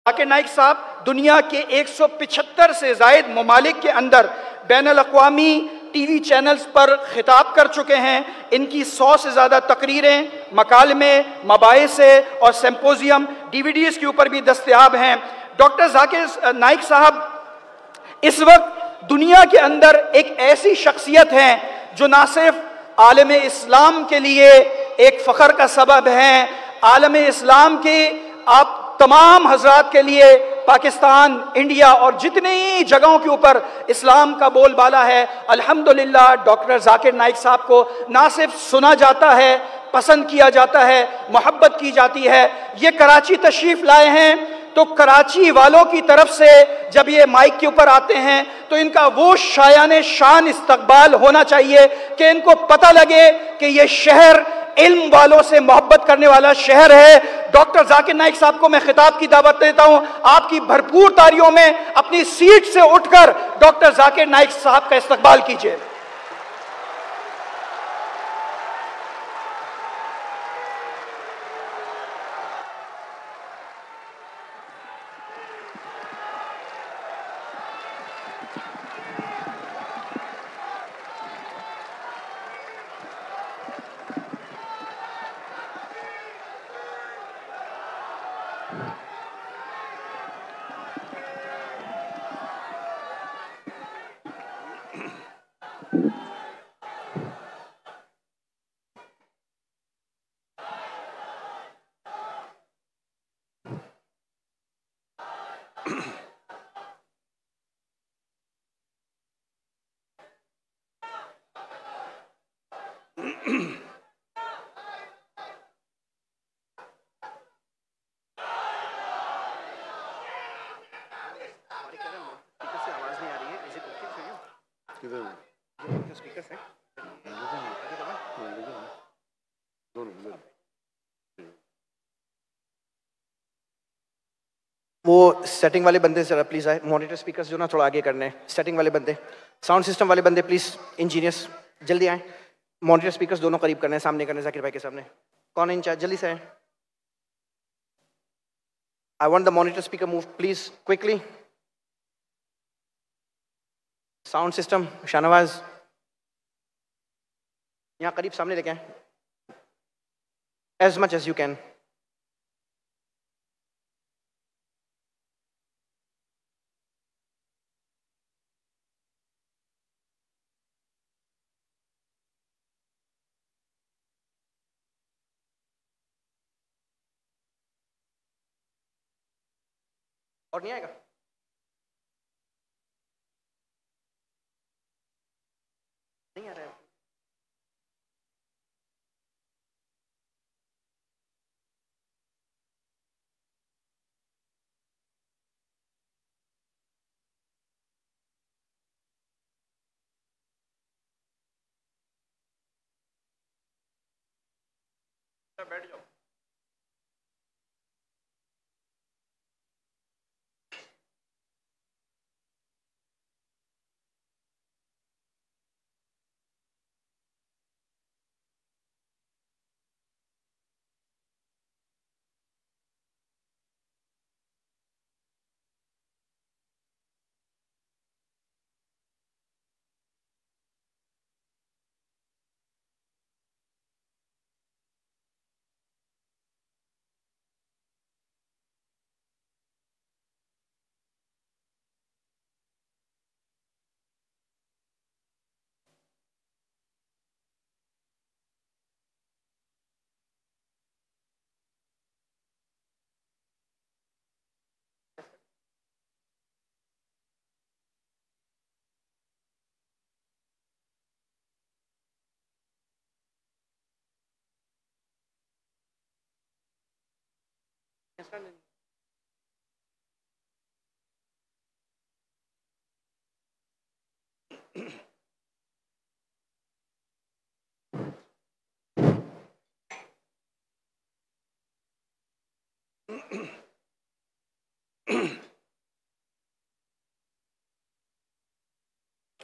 जाकिर नाइक साहब दुनिया के 175 से ज़ायद ममालिक के अंदर बैनुल अक़वामी टीवी चैनल्स पर खिताब कर चुके हैं। इनकी 100 से ज़्यादा तकरीरें, मकालमे, मबाइसे और सिम्पोजियम DVDs के ऊपर भी दस्तयाब हैं। डॉक्टर जाकिर नाइक साहब इस वक्त दुनिया के अंदर एक ऐसी शख्सियत हैं जो ना सिर्फ आलम इस्लाम के लिए एक फ़ख्र का सबब हैं, आलम इस्लाम के आप तमाम हजरात के लिए पाकिस्तान, इंडिया और जितनी जगहों के ऊपर इस्लाम का बोलबाला है, अल्हम्दुलिल्लाह डॉक्टर जाकिर नाइक साहब को ना सिर्फ सुना जाता है, पसंद किया जाता है, मोहब्बत की जाती है। ये कराची तशरीफ लाए हैं तो कराची वालों की तरफ से जब ये माइक के ऊपर आते हैं तो इनका वो शायाने शान इस्तकबाल होना चाहिए कि इनको पता लगे कि ये शहर इल्म वालों से मोहब्बत करने वाला शहर है। डॉक्टर जाकिर नाइक साहब को मैं खिताब की दावत देता हूं, आपकी भरपूर तालियों में अपनी सीट से उठकर डॉक्टर जाकिर नाइक साहब का इस्तकबाल कीजिए। वो सेटिंग वाले बंदे जरा प्लीज आए, मॉनिटर स्पीकर्स जो ना थोड़ा आगे करने हैं, सेटिंग वाले बंदे, साउंड सिस्टम वाले बंदे प्लीज, इंजीनियर्स जल्दी आए, मॉनिटर स्पीकर्स दोनों करीब करने हैं, सामने करने जाकिर भाई के सामने। कौन है इंचार्ज, जल्दी से आए। I want the monitor speaker move please quickly. Sound system Shahnawaz यहाँ करीब सामने लेके आए, as much as you can. और नहीं आएगा? नहीं आ रहा है। बैठ जाओ।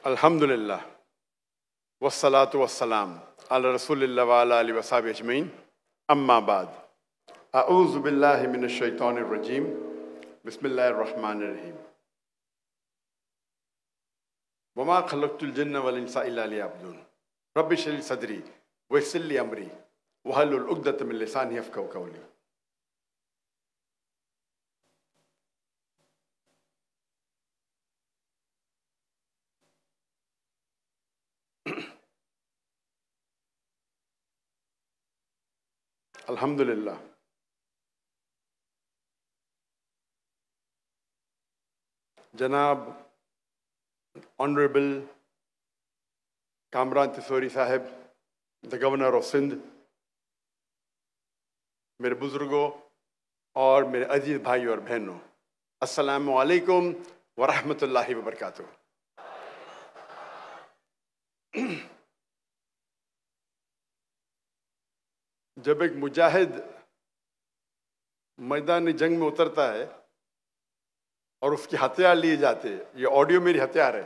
अल्हम्दुलिल्लाह वस्सलातु वस्सलाम अला रसूलिल्लाह व अला आलिहि वसहबिहि अजमईन, अम्मा बाद। अऊज़ु बिल्लाहि मिनश शैतानिर रजीम, बिस्मिल्लाहिर्रहमानिर्रहीम। वमा खलक़तुल जिन्न वल इंसा इल्ला लियअब्दुन रब्बि इश्रह ली सदरी व यस्सिर ली अमरी वहलुल उक़दतम मिन लिसानी यफ़क़हू क़ौली। अल्हम्दुलिल्लाह। जनाब ऑनरेबल कामरान तिसोरी साहब, द गवर्नर ऑफ सिंध, मेरे बुजुर्गों और मेरे अजीज भाई और बहनों, अस्सलामु अलैकुम व रहमतुल्लाहि व बरकातुहू। जब एक मुजाहिद मैदान जंग में उतरता है और उसके हथियार लिए जाते, ये ऑडियो मेरी हथियार है,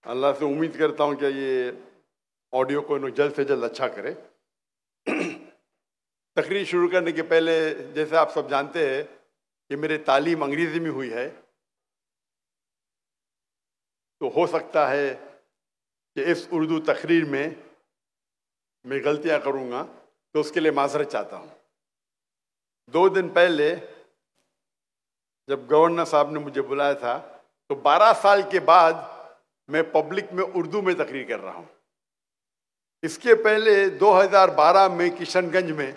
अल्लाह से उम्मीद करता हूं कि ये ऑडियो को जल्द से जल्द अच्छा करे। तकरीर शुरू करने के पहले, जैसे आप सब जानते हैं कि मेरी तालीम अंग्रेजी में हुई है, तो हो सकता है कि इस उर्दू तकरीर में मैं गलतियां करूंगा, तो उसके लिए माजरत चाहता हूं। 2 दिन पहले जब गवर्नर साहब ने मुझे बुलाया था, तो 12 साल के बाद मैं पब्लिक में उर्दू में तकरीर कर रहा हूं। इसके पहले 2012 में किशनगंज में,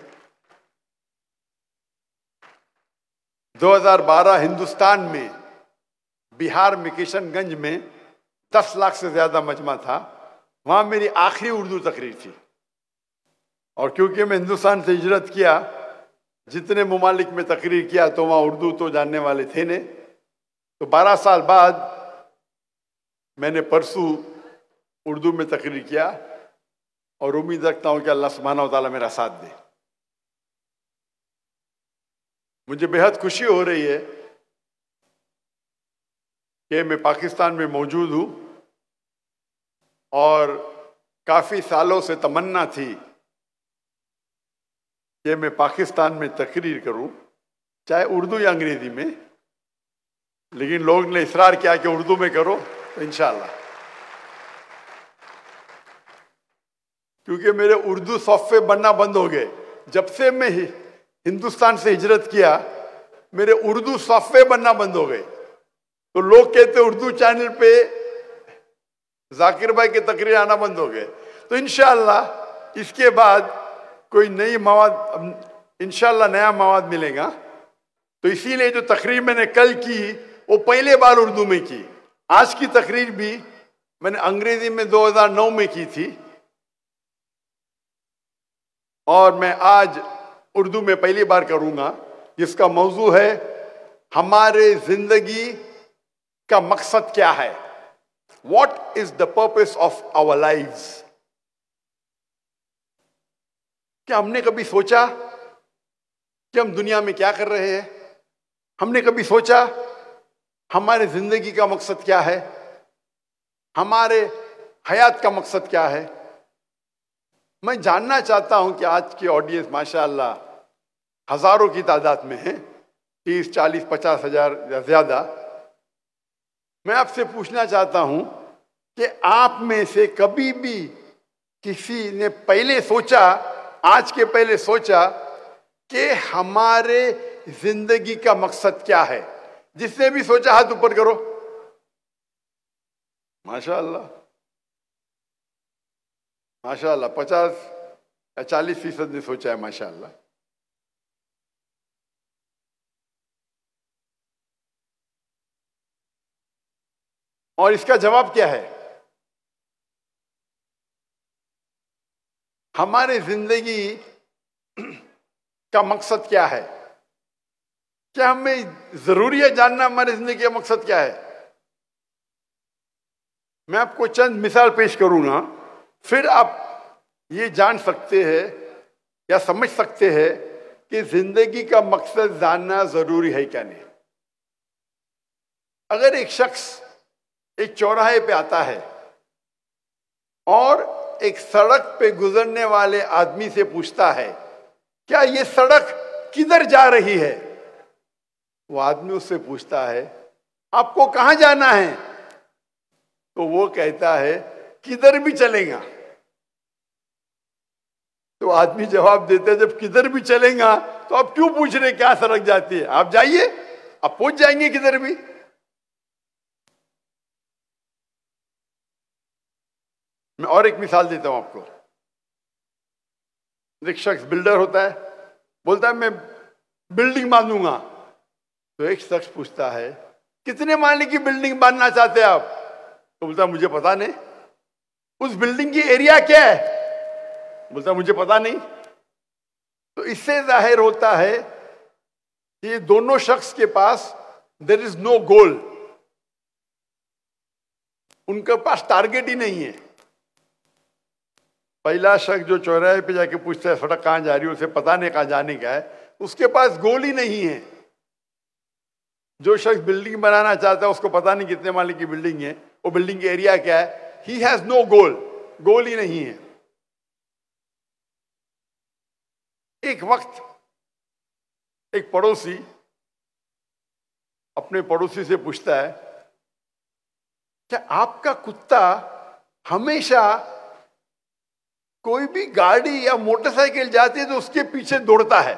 2012 हिंदुस्तान में, बिहार में किशनगंज में 10 लाख से ज्यादा मजमा था, वहां मेरी आखिरी उर्दू तकरीर थी। और क्योंकि मैं हिंदुस्तान से हिजरत किया, जितने ममालिक में तकरीर किया तो वहां उर्दू तो जानने वाले थे नहीं, तो 12 साल बाद मैंने परसों उर्दू में तकरीर किया और उम्मीद रखता हूं कि अल्लाह सुब्हानहू व तआला मेरा साथ दे। मुझे बेहद खुशी हो रही है कि मैं पाकिस्तान में मौजूद हूं और काफी सालों से तमन्ना थी कि मैं पाकिस्तान में तकरीर करूं, चाहे उर्दू या अंग्रेजी में, लेकिन लोग ने इसरार किया कि उर्दू में करो, तो इंशाअल्लाह। क्योंकि मेरे उर्दू सॉफ्टवेयर बनना बंद हो गए। जब से मैं हिंदुस्तान से हिजरत किया, मेरे उर्दू सॉफ्टवेयर बनना बंद हो गए। तो लोग कहते उर्दू चैनल पे जाकिर भाई के तकरीर आना बंद हो गए। तो इंशाअल्लाह इसके बाद कोई नई मवाद, इंशाअल्लाह नया मवाद मिलेगा। तो इसीलिए जो तकरीर मैंने कल की वो पहले बार उर्दू में की। आज की तकरीर भी मैंने अंग्रेजी में 2009 में की थी और मैं आज उर्दू में पहली बार करूंगा, जिसका मौजू है हमारे जिंदगी का मकसद क्या है, what is the purpose of our lives. क्या हमने कभी सोचा कि हम दुनिया में क्या कर रहे हैं? हमने कभी सोचा हमारे जिंदगी का मकसद क्या है, हमारे हयात का मकसद क्या है? मैं जानना चाहता हूं कि आज की ऑडियंस माशाअल्लाह हजारों की तादाद में है, 30, 40, 50 हजार या ज्यादा। मैं आपसे पूछना चाहता हूं कि आप में से कभी भी किसी ने पहले सोचा, आज के पहले सोचा कि हमारे जिंदगी का मकसद क्या है? जिसने भी सोचा हाथ ऊपर करो। माशाअल्लाह माशाअल्लाह, 50 या 40% ने सोचा है, माशाअल्लाह। और इसका जवाब क्या है? हमारे जिंदगी का मकसद क्या है? क्या हमें जरूरी है जानना हमारी जिंदगी का मकसद क्या है? मैं आपको चंद मिसाल पेश करूंगा, फिर आप ये जान सकते हैं या समझ सकते हैं कि जिंदगी का मकसद जानना जरूरी है क्या नहीं। अगर एक शख्स एक चौराहे पे आता है और एक सड़क पे गुजरने वाले आदमी से पूछता है, क्या ये सड़क किधर जा रही है? वो आदमी उससे पूछता है, आपको कहां जाना है? तो वो कहता है, किधर भी चलेगा। तो आदमी जवाब देता है, जब किधर भी चलेगा तो आप क्यों पूछ रहे क्या सड़क जाती है? आप जाइए, आप पहुंच जाएंगे किधर भी। मैं और एक मिसाल देता हूं आपको। एक शख्स बिल्डर होता है, बोलता है मैं बिल्डिंग बांधूंगा। तो एक शख्स पूछता है, कितने माले की बिल्डिंग बांधना चाहते हैं आप? तो बोलता है मुझे पता नहीं। उस बिल्डिंग की एरिया क्या है? बोलता है मुझे पता नहीं। तो इससे जाहिर होता है कि दोनों शख्स के पास देयर इज नो गोल, उनके पास टारगेट ही नहीं है। पहला शख्स जो चौराहे पे जाके पूछता है सड़क कहां जा रही है, उसे पता नहीं कहां जाने का है, उसके पास गोल ही नहीं है। जो शख्स बिल्डिंग बनाना चाहता है उसको पता नहीं कितने माले की बिल्डिंग है, वो बिल्डिंग का एरिया क्या है, ही हैज नो गोल, गोल ही नहीं है। एक वक्त एक पड़ोसी अपने पड़ोसी से पूछता है, क्या आपका कुत्ता हमेशा कोई भी गाड़ी या मोटरसाइकिल जाती है तो उसके पीछे दौड़ता है?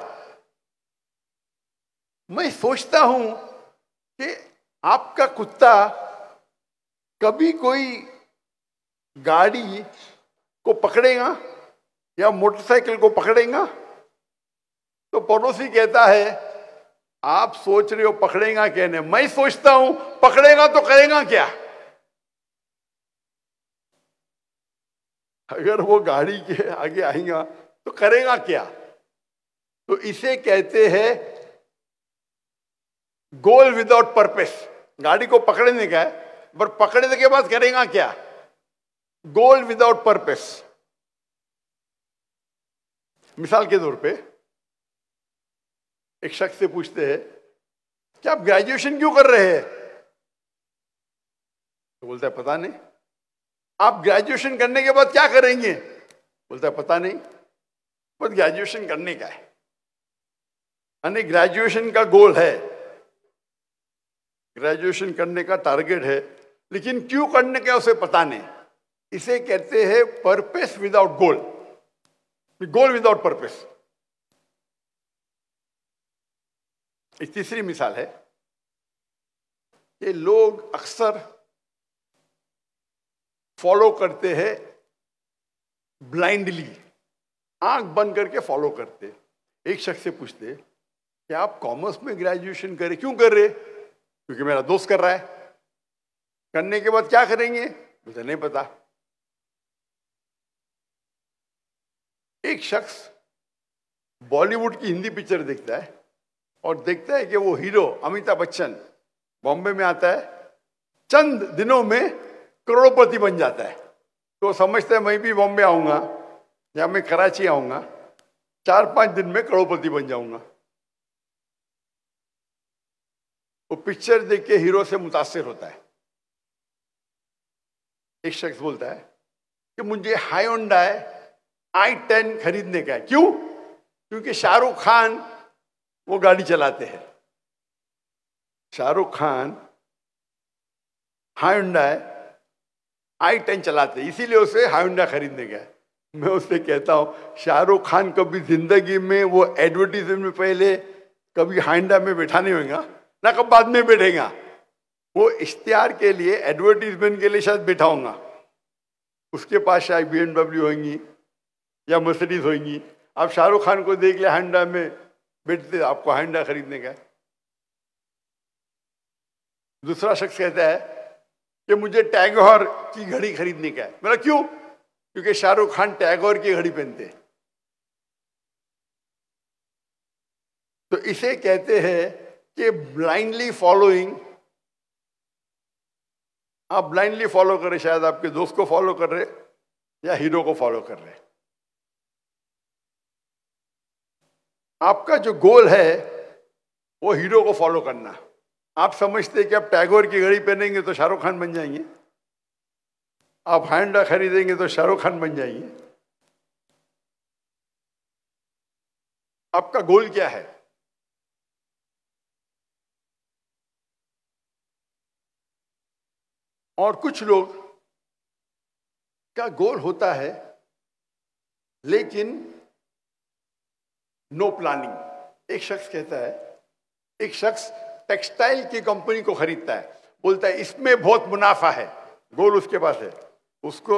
मैं सोचता हूं कि आपका कुत्ता कभी कोई गाड़ी को पकड़ेगा या मोटरसाइकिल को पकड़ेगा? तो पड़ोसी कहता है, आप सोच रहे हो पकड़ेगा कहने, मैं सोचता हूं पकड़ेगा तो करेगा क्या? अगर वो गाड़ी के आगे आएगा तो करेगा क्या? तो इसे कहते हैं गोल विदाउट पर्पस। गाड़ी को पकड़ने का है, पर पकड़ने के बाद करेगा क्या? गोल विदाउट पर्पस। मिसाल के तौर पे एक शख्स से पूछते हैं, क्या आप ग्रेजुएशन क्यों कर रहे हैं? तो बोलता है पता नहीं। आप ग्रेजुएशन करने के बाद क्या करेंगे? बोलता है पता नहीं, बस ग्रेजुएशन करने का है। यानी ग्रेजुएशन का गोल है, ग्रेजुएशन करने का टारगेट है, लेकिन क्यों करने का उसे पता नहीं। इसे कहते हैं पर्पस विदाउट गोल, गोल विदाउट पर्पस। एक तीसरी मिसाल है कि लोग अक्सर फॉलो करते हैं ब्लाइंडली, आंख बंद करके फॉलो करते। एक शख्स से पूछते कि आप कॉमर्स में ग्रेजुएशन करें, क्यों कर रहे? क्योंकि मेरा दोस्त कर रहा है। करने के बाद क्या करेंगे? मुझे नहीं पता। एक शख्स बॉलीवुड की हिंदी पिक्चर देखता है और देखता है कि वो हीरो अमिताभ बच्चन बॉम्बे में आता है, चंद दिनों में करोड़पति बन जाता है। तो समझता है मैं भी बॉम्बे आऊंगा या मैं कराची आऊंगा, 4-5 दिन में करोड़पति बन जाऊंगा। वो पिक्चर देख के हीरो से मुतासिर होता है। एक शख्स बोलता है कि मुझे हायोंडाई i10 खरीदने का है। क्यों? क्योंकि शाहरुख खान वो गाड़ी चलाते हैं। शाहरुख खान हायोंडाई i10 चलाते हैं, इसीलिए उसे हायोंडाई खरीदने का है। मैं उससे कहता हूं, शाहरुख खान कभी जिंदगी में वो एडवर्टीजमेंट में पहले कभी हायोंडाई में बैठा नहीं होगा ना, कब बाद में बैठेगा। वो इश्तिहार के लिए, एडवर्टीजमेंट के लिए शायद बैठा होगा। उसके पास शायद BMW होंगी या मर्सिडीज होंगी। आप शाहरुख खान को देख ले हायोंडाई में बैठते, आपको हायोंडाई खरीदने का है। दूसरा शख्स कहता है कि मुझे टैगोर की घड़ी खरीदने का है। मेरा क्यों? क्योंकि शाहरुख खान टैगोर की घड़ी पहनते हैं। तो इसे कहते हैं कि ब्लाइंडली फॉलोइंग। आप ब्लाइंडली फॉलो कर रहे, शायद आपके दोस्त को फॉलो कर रहे या हीरो को फॉलो कर रहे। आपका जो गोल है वो हीरो को फॉलो करना। आप समझते हैं कि आप टैगोर की घड़ी पहनेंगे तो शाहरुख खान बन जाएंगे। आप हांडा खरीदेंगे तो शाहरुख खान बन जाएंगे। आपका गोल क्या है? और कुछ लोग का गोल होता है लेकिन नो प्लानिंग। एक शख्स कहता है, एक शख्स टेक्सटाइल की कंपनी को खरीदता है, बोलता है इसमें बहुत मुनाफा है, गोल उसके पास है, उसको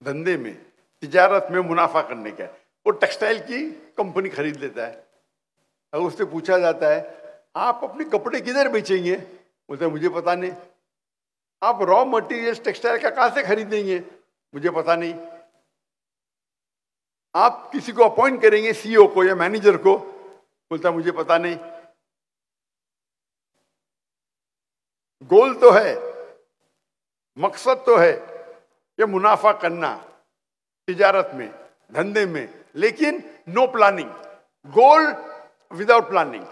धंधे में, तिजारत में मुनाफा करने का है, वो टेक्सटाइल की कंपनी खरीद लेता है। अगर उससे पूछा जाता है आप अपने कपड़े किधर बेचेंगे, बोलता है मुझे पता नहीं। आप रॉ मटेरियल्स टेक्सटाइल का कहां से खरीदेंगे, मुझे पता नहीं। आप किसी को अपॉइंट करेंगे, सीईओ को या मैनेजर को, बोलता मुझे पता नहीं। गोल तो है, मकसद तो है ये मुनाफा करना तिजारत में, धंधे में, लेकिन नो प्लानिंग, गोल विदाउट प्लानिंग।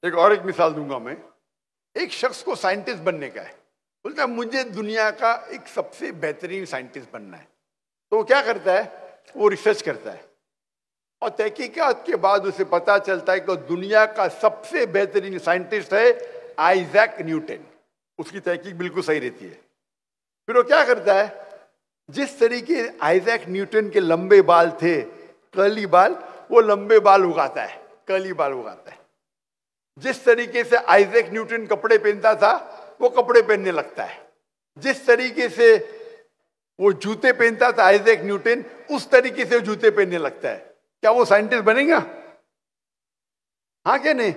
एक मिसाल दूंगा मैं। एक शख्स को साइंटिस्ट बनने का है, बोलता है मुझे दुनिया का एक सबसे बेहतरीन साइंटिस्ट बनना है। तो वो क्या करता है, वो रिसर्च करता है और तहकीकात के बाद उसे पता चलता है कि दुनिया का सबसे बेहतरीन साइंटिस्ट है आइजैक न्यूटन। उसकी तहकीक बिल्कुल सही रहती है। फिर वो क्या करता है, जिस तरीके आइजैक न्यूटन के लंबे बाल थे, कर्ली बाल, वो लंबे बाल उगाता है, कर्ली बाल उगाता है। जिस तरीके से आइजैक न्यूटन कपड़े पहनता था, वो कपड़े पहनने लगता है। जिस तरीके से वो जूते पहनता था आइजैक न्यूटन, उस तरीके से वो जूते पहनने लगता है। क्या वो साइंटिस्ट बनेगा? हाँ क्या नहीं?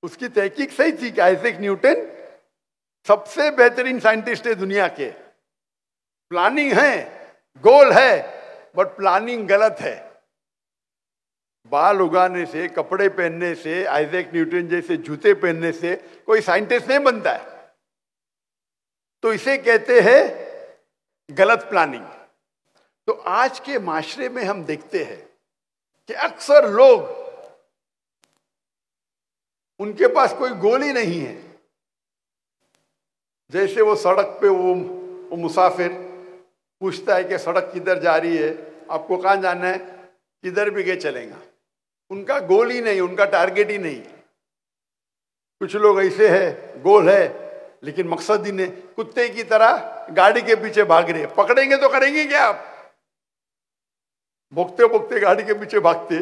उसकी तहकीक सही थी कि आइजैक न्यूटन सबसे बेहतरीन साइंटिस्ट है दुनिया के। प्लानिंग है, गोल है, बट प्लानिंग गलत है। बाल उगाने से, कपड़े पहनने से, आइजैक न्यूटन जैसे जूते पहनने से कोई साइंटिस्ट नहीं बनता है। तो इसे कहते हैं गलत प्लानिंग। तो आज के माशरे में हम देखते हैं कि अक्सर लोग, उनके पास कोई गोल ही नहीं है। जैसे वो सड़क पे वो मुसाफिर पूछता है कि सड़क किधर जा रही है, आपको कहाँ जाना है, किधर भी गए चलेगा। उनका गोल ही नहीं, उनका टारगेट ही नहीं। कुछ लोग ऐसे हैं, गोल है लेकिन मकसद ही नहीं, कुत्ते की तरह गाड़ी के पीछे भाग रहे। पकड़ेंगे तो करेंगे क्या आप? भोगते भोगते गाड़ी के पीछे भागते,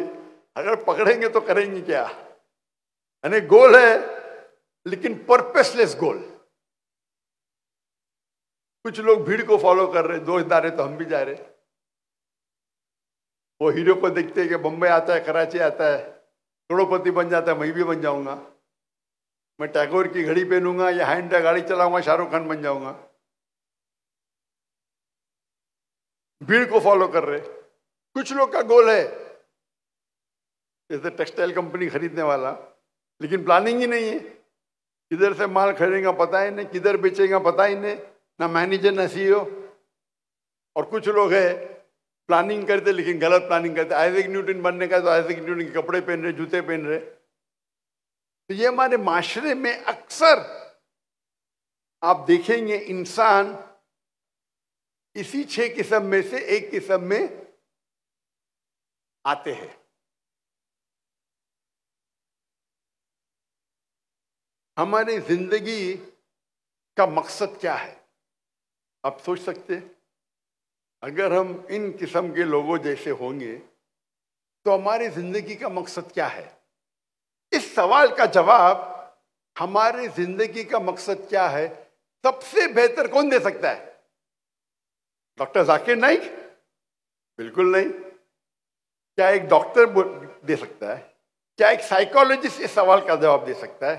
अगर पकड़ेंगे तो करेंगे क्या? यानी गोल है लेकिन पर्पसलेस गोल। कुछ लोग भीड़ को फॉलो कर रहे, दोस्त जा रहे तो हम भी जा रहे। वो हीरो को देखते हैं कि बम्बई आता है, कराची आता है, करोड़पति बन जाता है, मैं भी बन जाऊंगा। मैं टैगोर की घड़ी पहनूंगा या हाइंडा गाड़ी चलाऊंगा, शाहरुख खान बन जाऊंगा। भीड़ को फॉलो कर रहे। कुछ लोग का गोल है जैसे टेक्सटाइल कंपनी खरीदने वाला, लेकिन प्लानिंग ही नहीं है। किधर से माल खरीदेगा पता ही नहीं, किधर बेचेगा पता ही नहीं, ना मैनेजर ना सीईओ। और कुछ लोग है प्लानिंग करते लेकिन गलत प्लानिंग करते। आइजैक न्यूटन बनने का तो आइजैक न्यूटन के कपड़े पहन रहे, जूते पहन रहे। तो ये हमारे माशरे में अक्सर आप देखेंगे इंसान इसी 6 किस्म में से एक किस्म में आते हैं। हमारी जिंदगी का मकसद क्या है? आप सोच सकते हैं, अगर हम इन किस्म के लोगों जैसे होंगे तो हमारी जिंदगी का मकसद क्या है? इस सवाल का जवाब, हमारी जिंदगी का मकसद क्या है, सबसे बेहतर कौन दे सकता है? डॉक्टर जाकिर नाइक? बिल्कुल नहीं। क्या एक डॉक्टर दे सकता है? क्या एक साइकोलॉजिस्ट इस सवाल का जवाब दे सकता है?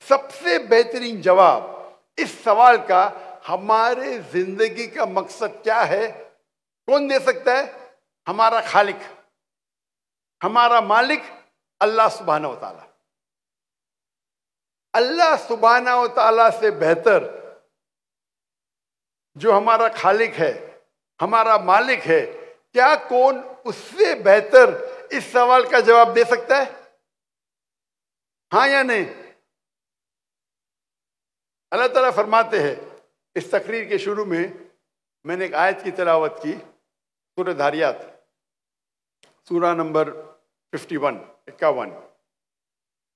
सबसे बेहतरीन जवाब इस सवाल का, हमारे जिंदगी का मकसद क्या है, कौन दे सकता है? हमारा खालिक, हमारा मालिक अल्लाह सुब्हानहू व तआला। अल्लाह सुब्हानहू व तआला से बेहतर जो हमारा खालिक है, हमारा मालिक है, क्या कोई उससे बेहतर इस सवाल का जवाब दे सकता है? हाँ या नहीं? अल्लाह ताला फरमाते हैं, इस तकरीर के शुरू में मैंने एक आयत की तिलावत की, सूरह धारियात, सूरा नंबर 51,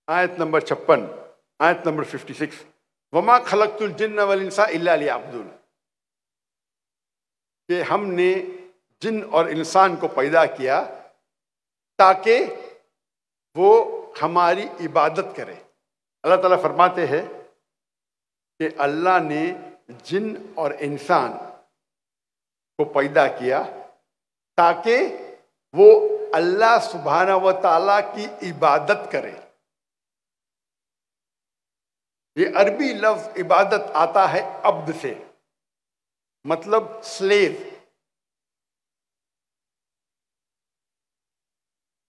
आयत नंबर 56, आयत नंबर 56, वमा खलक़तुल जिन्न वल इंसा इल्ला लियअबुदून, कि हमने जिन और इंसान को पैदा किया ताकि वो हमारी इबादत करे। अल्लाह ताला फरमाते हैं कि अल्लाह ने जिन और इंसान को पैदा किया ताकि वो अल्लाह सुब्हाना व ताला की इबादत करे। ये अरबी लफ्ज इबादत आता है अब्द से, मतलब स्लेव।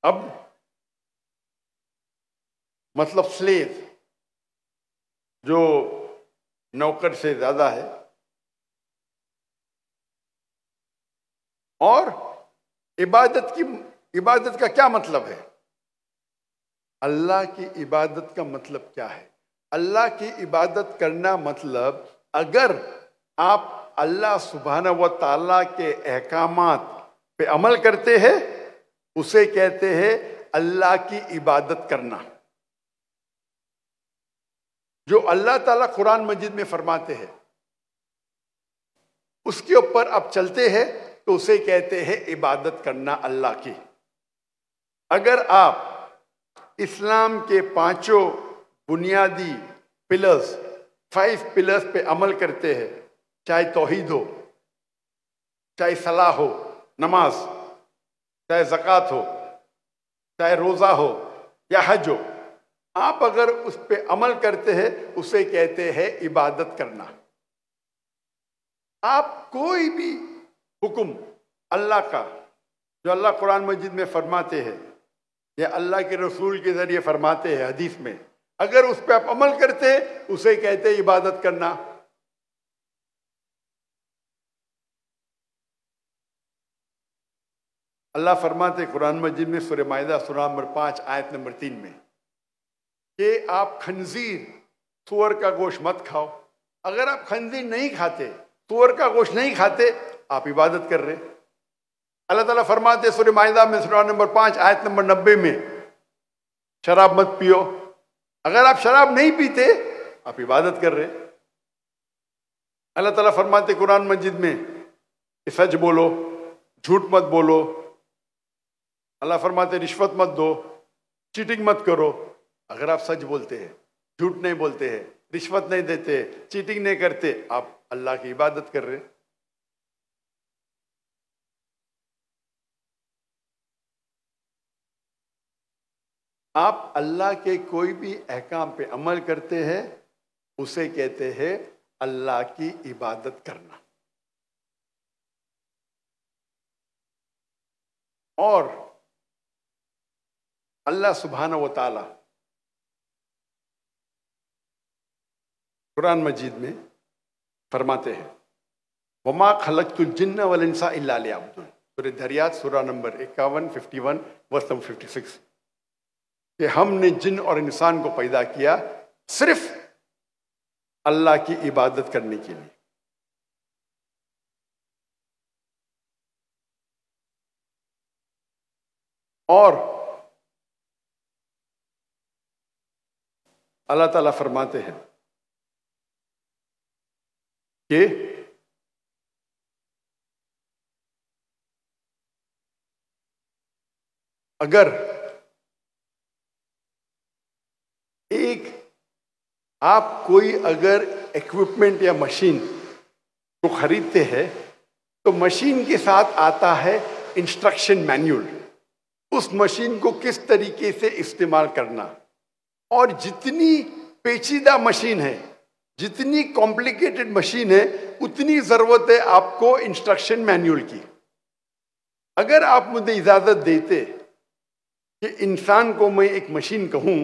अब मतलब स्लेव, जो नौकर से ज्यादा है। और इबादत का क्या मतलब है? अल्लाह की इबादत का मतलब क्या है? अल्लाह की इबादत करना मतलब, अगर आप अल्लाह सुब्हाना व ताला के अहकामात पे अमल करते हैं, उसे कहते हैं अल्लाह की इबादत करना। जो अल्लाह ताला कुरान मजीद में फरमाते हैं उसके ऊपर आप चलते हैं तो उसे कहते हैं इबादत करना अल्लाह की। अगर आप इस्लाम के 5 बुनियादी पिलर्स, 5 पिलर्स पे अमल करते हैं, चाहे तौहीद हो, चाहे सलाह हो, नमाज, चाहे ज़कात हो, चाहे रोज़ा हो या हज हो, आप अगर उस पे अमल करते हैं उसे कहते हैं इबादत करना। आप कोई भी हुक्म अल्लाह का, जो अल्लाह कुरान मजीद में फरमाते हैं या अल्लाह के रसूल के जरिए फरमाते हैं हदीस में, अगर उस पे आप अमल करते हैं उसे कहते हैं इबादत करना। अल्लाह फरमाते कुरान मजीद में सूरह माइदा सूरा नंबर 5 आयत नंबर 3 में कि आप खंजीर, सूअर का गोश्त मत खाओ। अगर आप खंजीर नहीं खाते, सूअर का गोश्त नहीं खाते, आप इबादत कर रहे। अल्लाह ताला फरमाते सूरह माइदा में सूरा नंबर 5 आयत नंबर 90 में, शराब मत पियो। अगर आप शराब नहीं पीते, आप इबादत कर रहे। अल्लाह ताला फरमाते कुरान मजीद में कि सच बोलो, झूठ मत बोलो। अल्लाह फरमाते रिश्वत मत दो, चीटिंग मत करो। अगर आप सच बोलते हैं, झूठ नहीं बोलते हैं, रिश्वत नहीं देते, चीटिंग नहीं करते, आप अल्लाह की इबादत कर रहे। आप अल्लाह के कोई भी अहकाम पे अमल करते हैं, उसे कहते हैं अल्लाह की इबादत करना। और अल्लाह सुब्हाना व ताला कुरान मजीद में फरमाते हैं, वमा खलक़तुल जिन्न वल इंसा इल्ला लियअबुदून, सूरह धारियात सूरा नंबर 51, 51 वर्स नंबर 56, कि हमने जिन और इंसान को पैदा किया सिर्फ अल्लाह की इबादत करने के लिए। और अल्लाह ताला फरमाते हैं कि अगर आप कोई अगर इक्विपमेंट या मशीन को खरीदते हैं तो मशीन के साथ आता है इंस्ट्रक्शन मैन्युअल, उस मशीन को किस तरीके से इस्तेमाल करना। और जितनी पेचीदा मशीन है, जितनी कॉम्प्लिकेटेड मशीन है, उतनी ज़रूरत है आपको इंस्ट्रक्शन मैन्युअल की। अगर आप मुझे इजाज़त देते कि इंसान को मैं एक मशीन कहूँ,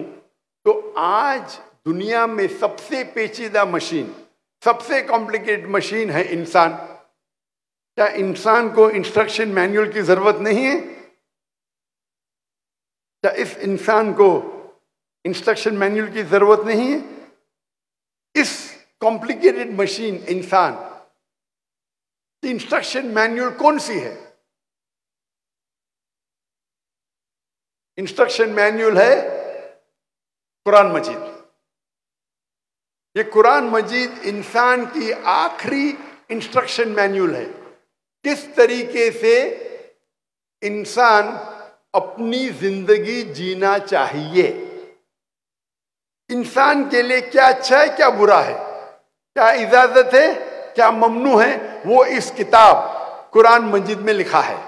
तो आज दुनिया में सबसे पेचीदा मशीन, सबसे कॉम्प्लिकेटेड मशीन है इंसान। क्या इंसान को इंस्ट्रक्शन मैन्युअल की ज़रूरत नहीं है? क्या इस इंसान को इंस्ट्रक्शन मैन्युअल की ज़रूरत नहीं है? इस कॉम्प्लिकेटेड मशीन इंसान की इंस्ट्रक्शन मैन्युअल कौन सी है? इंस्ट्रक्शन मैन्युअल है कुरान मजीद। ये कुरान मजीद इंसान की आखिरी इंस्ट्रक्शन मैन्युअल है, किस तरीके से इंसान अपनी जिंदगी जीना चाहिए, इंसान के लिए क्या अच्छा है क्या बुरा है, क्या इजाजत है क्या ममनू है, वो इस किताब कुरान मजीद में लिखा है।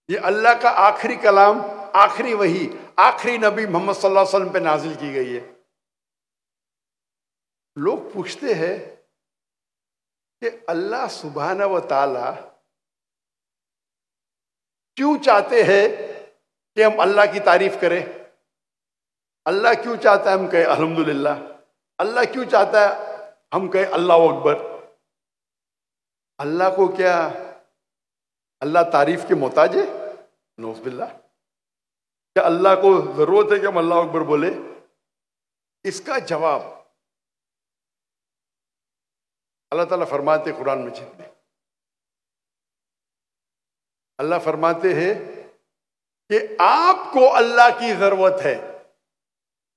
ये अल्लाह का आखिरी कलाम, आखिरी वही, आखिरी नबी मोहम्मद सल्लल्लाहु अलैहि वसल्लम पे नाजिल की गई है। लोग पूछते हैं कि अल्लाह सुब्हाना व ताला क्यों चाहते हैं कि हम अल्लाह की तारीफ करें? अल्लाह क्यों चाहता है हम कहें अल्हम्दुलिल्लाह? अल्लाह क्यों चाहता है हम कहें अल्लाह अकबर? अल्लाह को क्या अल्लाह तारीफ के मोहताज है? नौज़ुबिल्लाह। क्या अल्लाह को जरूरत है कि हम अल्लाह अकबर बोले? इसका जवाब अल्लाह ताला फरमाते कुरान मजीद में, अल्लाह फरमाते हैं कि आपको अल्लाह की जरूरत है।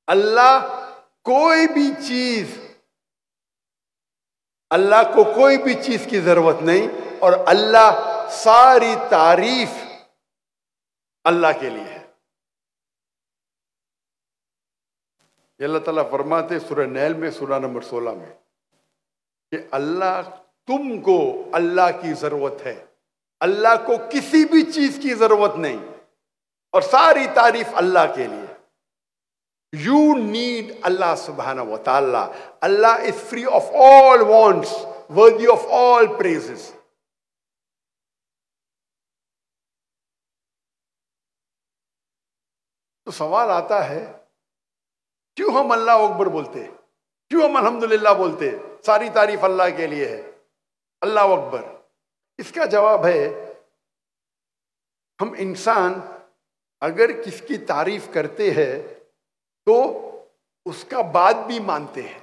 अल्लाह कोई भी चीज, अल्लाह को कोई भी चीज की जरूरत नहीं, और अल्लाह सारी तारीफ अल्लाह के लिए है। ये अल्लाह ताला फरमाते सूरह नहल में, सूरह नंबर 16 में, कि अल्लाह, तुमको अल्लाह की जरूरत है, अल्लाह को किसी भी चीज की जरूरत नहीं, और सारी तारीफ अल्लाह के लिए। यू नीड अल्लाह सुब्हानहू व तआला। Allah is free of all wants, worthy of all praises. तो सवाल आता है, क्यों हम अल्लाह अकबर बोलते हैं, क्यों हम अल्हम्दुलिल्लाह बोलते हैं? सारी तारीफ अल्लाह के लिए है, अल्लाह अकबर। इसका जवाब है, हम इंसान अगर किसकी तारीफ करते हैं तो उसका बात भी मानते हैं।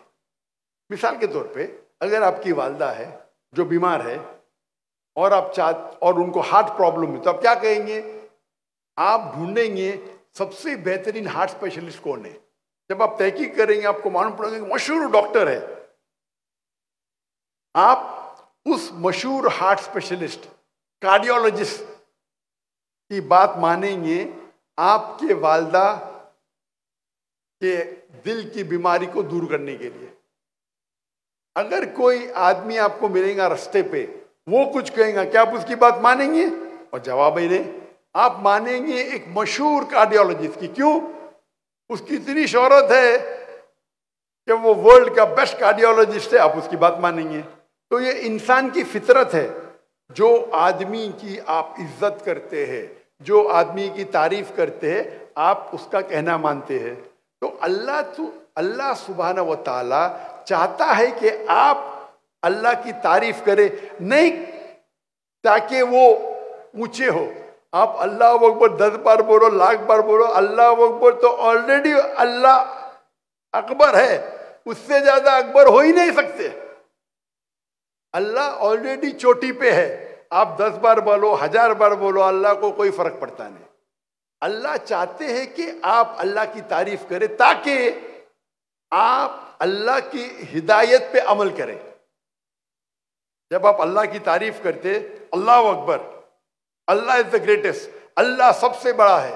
मिसाल के तौर पे, अगर आपकी वालदा है जो बीमार है और और उनको हार्ट प्रॉब्लम है, तो आप क्या कहेंगे? आप ढूंढेंगे सबसे बेहतरीन हार्ट स्पेशलिस्ट कौन है। जब आप तहकीक करेंगे आपको मालूम पड़ेगा कि मशहूर डॉक्टर है, आप उस मशहूर हार्ट स्पेशलिस्ट, कार्डियोलॉजिस्ट की बात मानेंगे आपके वालदा के दिल की बीमारी को दूर करने के लिए। अगर कोई आदमी आपको मिलेगा रास्ते पे, वो कुछ कहेगा, क्या आप उसकी बात मानेंगे? और जवाब ही नहीं, आप मानेंगे एक मशहूर कार्डियोलॉजिस्ट की। क्यों? उसकी इतनी शोहरत है कि वो वर्ल्ड का बेस्ट कार्डियोलॉजिस्ट है, आप उसकी बात मानेंगे। तो ये इंसान की फितरत है। जो आदमी की आप इज्जत करते हैं, जो आदमी की तारीफ करते हैं, आप उसका कहना मानते हैं। तो अल्लाह सुब्हानहू व तआला चाहता है कि आप अल्लाह की तारीफ करें, नहीं ताकि वो ऊंचे हो। आप अल्लाह अकबर 10 बार बोलो, लाख बार बोलो, अल्लाह अकबर तो ऑलरेडी अल्लाह अकबर है, उससे ज्यादा अकबर हो ही नहीं सकते। अल्लाह ऑलरेडी चोटी पे है, आप 10 बार बोलो, 1000 बार बोलो, अल्लाह को कोई फर्क पड़ता नहीं। अल्लाह चाहते हैं कि आप अल्लाह की तारीफ करें ताकि आप अल्लाह की हिदायत पे अमल करें। जब आप अल्लाह की तारीफ करते, अल्लाह अकबर, अल्लाह इज द ग्रेटेस्ट, अल्लाह सबसे बड़ा है,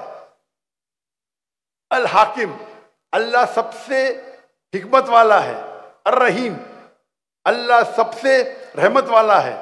अल हाकिम, अल्लाह सबसे हिकमत वाला है, अर रहीम, अल्लाह सबसे रहमत वाला है,